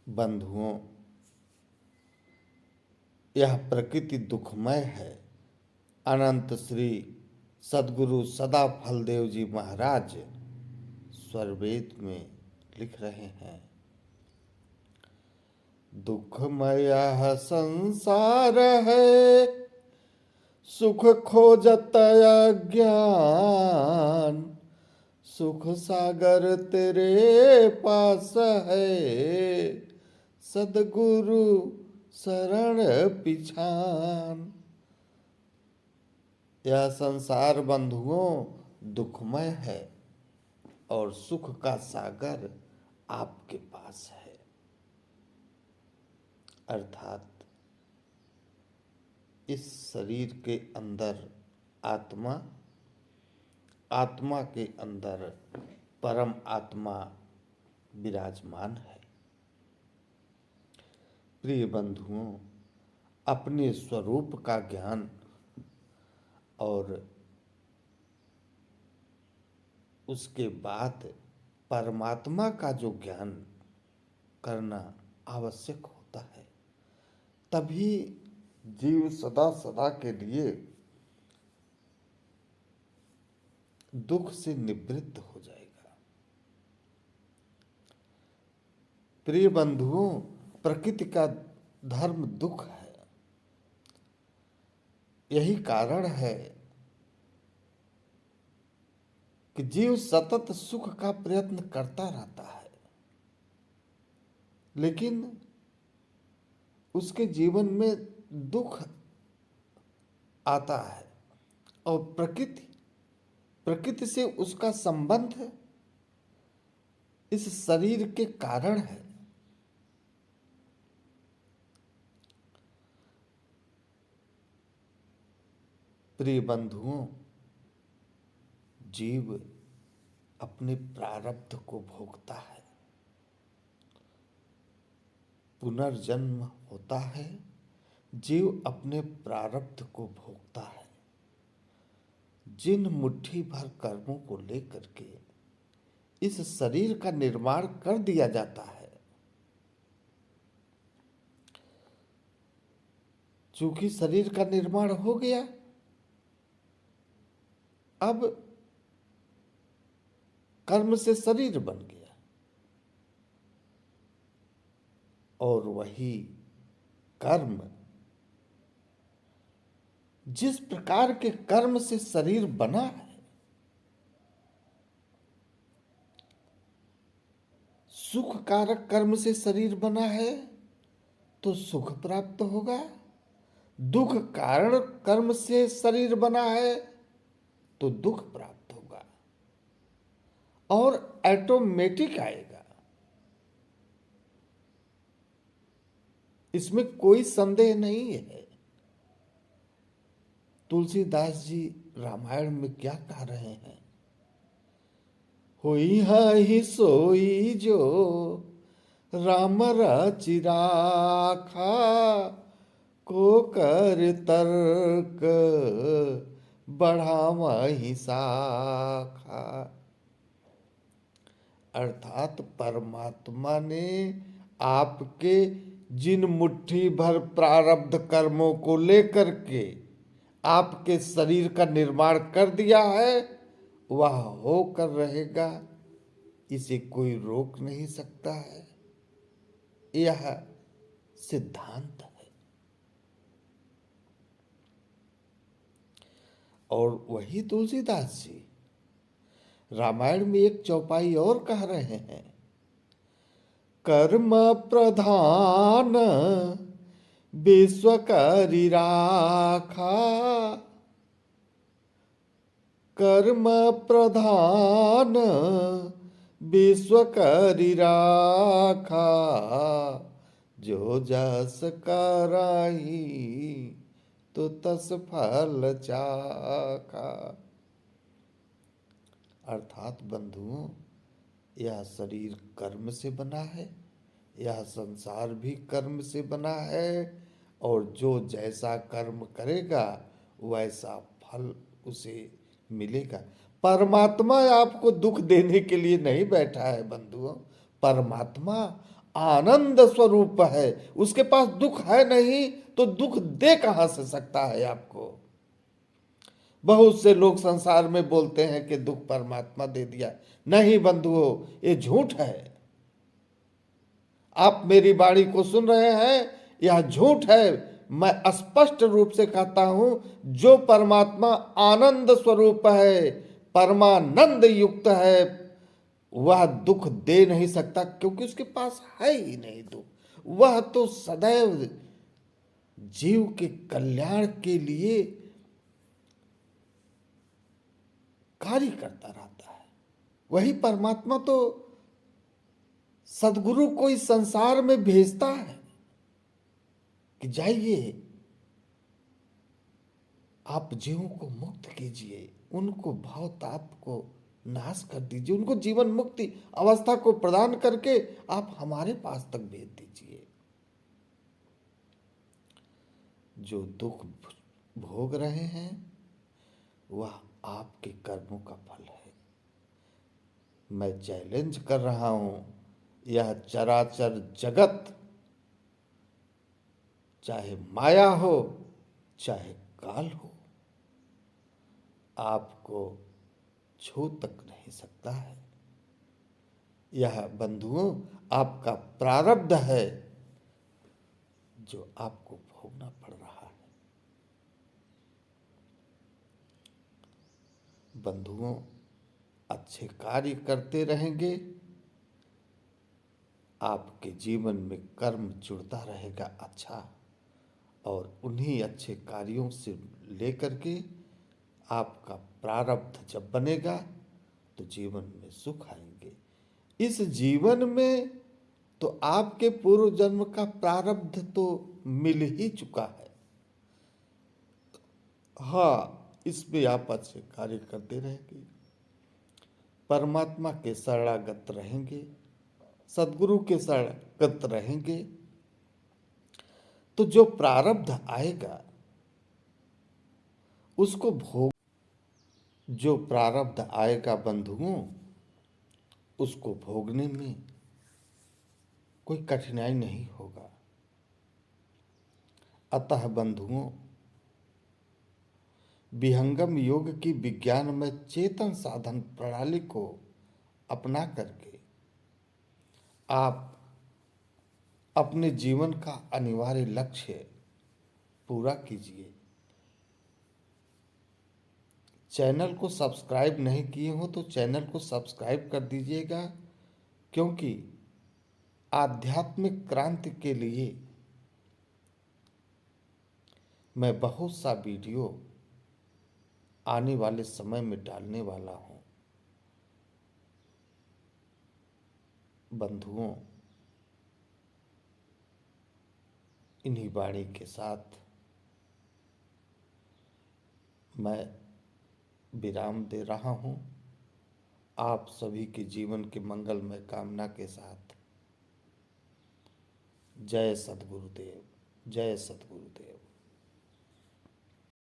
बंधुओं, यह प्रकृति दुखमय है। अनंत श्री सद्गुरु सदा फलदेव जी महाराज स्वरवेद में लिख रहे हैं, दुखमय संसार है, सुख खोजत अज्ञान, सुख सागर तेरे पास है, सद्गुरु शरण पिछान। यह संसार बंधुओं दुखमय है और सुख का सागर आपके पास है। अर्थात इस शरीर के अंदर आत्मा, आत्मा के अंदर परम आत्मा विराजमान है। प्रिय बंधुओं, अपने स्वरूप का ज्ञान और उसके बाद परमात्मा का जो ज्ञान करना आवश्यक होता है, तभी जीव सदा सदा के लिए दुख से निवृत्त हो जाएगा। प्रिय बंधुओं, प्रकृति का धर्म दुख है। यही कारण है कि जीव सतत सुख का प्रयत्न करता रहता है, लेकिन उसके जीवन में दुख आता है और प्रकृति से उसका संबंध इस शरीर के कारण है। प्रिय बंधुओं, जीव अपने प्रारब्ध को भोगता है, पुनर्जन्म होता है, जीव अपने प्रारब्ध को भोगता है। जिन मुट्ठी भर कर्मों को लेकर के इस शरीर का निर्माण कर दिया जाता है, चूंकि शरीर का निर्माण हो गया, अब कर्म से शरीर बन गया और वही कर्म, जिस प्रकार के कर्म से शरीर बना है, सुख कारक कर्म से शरीर बना है तो सुख प्राप्त होगा, दुख कारण कर्म से शरीर बना है तो दुख प्राप्त होगा और ऑटोमेटिक आएगा। इसमें कोई संदेह नहीं है। तुलसीदास जी रामायण में क्या कह रहे हैं, होई ही सोई जो राम रचि राखा, को कर तर्क बढ़ावहि शाखा। अर्थात परमात्मा ने आपके जिन मुट्ठी भर प्रारब्ध कर्मों को लेकर के आपके शरीर का निर्माण कर दिया है, वह होकर रहेगा, इसे कोई रोक नहीं सकता है। यह सिद्धांत है। और वही तुलसीदास जी रामायण में एक चौपाई और कह रहे हैं, कर्म प्रधान विश्व करि राखा, कर्म प्रधान विश्व करि राखा, जो जस कराई तो तस फल चाखा। अर्थात बंधुओं, यह शरीर कर्म से बना है, यह संसार भी कर्म से बना है, और जो जैसा कर्म करेगा वैसा फल उसे मिलेगा। परमात्मा आपको दुख देने के लिए नहीं बैठा है बंधुओं। परमात्मा आनंद स्वरूप है, उसके पास दुख है नहीं तो दुख दे कहां से सकता है आपको। बहुत से लोग संसार में बोलते हैं कि दुख परमात्मा दे दिया। नहीं बंधुओं, ये झूठ है। आप मेरी वाणी को सुन रहे हैं, यह झूठ है। मैं स्पष्ट रूप से कहता हूं, जो परमात्मा आनंद स्वरूप है, परमानंद युक्त है, वह दुख दे नहीं सकता, क्योंकि उसके पास है ही नहीं दुख। वह तो सदैव जीव के कल्याण के लिए कार्य करता रहता है। वही परमात्मा तो सदगुरु को इस संसार में भेजता है कि जाइए, आप जीवों को मुक्त कीजिए, उनको भाव ताप को नाश कर दीजिए, उनको जीवन मुक्ति अवस्था को प्रदान करके आप हमारे पास तक भेज दीजिए। जो दुख भोग रहे हैं वह आपके कर्मों का फल है। मैं चैलेंज कर रहा हूं, यह चराचर जगत, चाहे माया हो चाहे काल हो, आपको छू तक नहीं सकता है। यह बंधुओं आपका प्रारब्ध है जो आपको भोगना पड़ रहा है। बंधुओं, अच्छे कार्य करते रहेंगे, आपके जीवन में कर्म जुड़ता रहेगा अच्छा, और उन्हीं अच्छे कार्यों से लेकर के आपका प्रारब्ध जब बनेगा तो जीवन में सुख आएंगे। इस जीवन में तो आपके पूर्व जन्म का प्रारब्ध तो मिल ही चुका है। हाँ, इसमें आप अच्छे कार्य करते रहेंगे, परमात्मा के शरणागत रहेंगे, सदगुरु के शरणागत रहेंगे, तो जो प्रारब्ध आएगा उसको भोग, जो प्रारब्ध आएगा बंधुओं, उसको भोगने में कोई कठिनाई नहीं होगा। अतः बंधुओं, विहंगम योग की विज्ञान में चेतन साधन प्रणाली को अपना करके आप अपने जीवन का अनिवार्य लक्ष्य पूरा कीजिए। चैनल को सब्सक्राइब नहीं किए हो तो चैनल को सब्सक्राइब कर दीजिएगा, क्योंकि आध्यात्मिक क्रांति के लिए मैं बहुत सा वीडियो आने वाले समय में डालने वाला हूं। बंधुओं, इन्हीं वाणी के साथ मैं विराम दे रहा हूं। आप सभी के जीवन के मंगलमय कामना के साथ। जय सद्गुरुदेव, जय सद्गुरुदेव।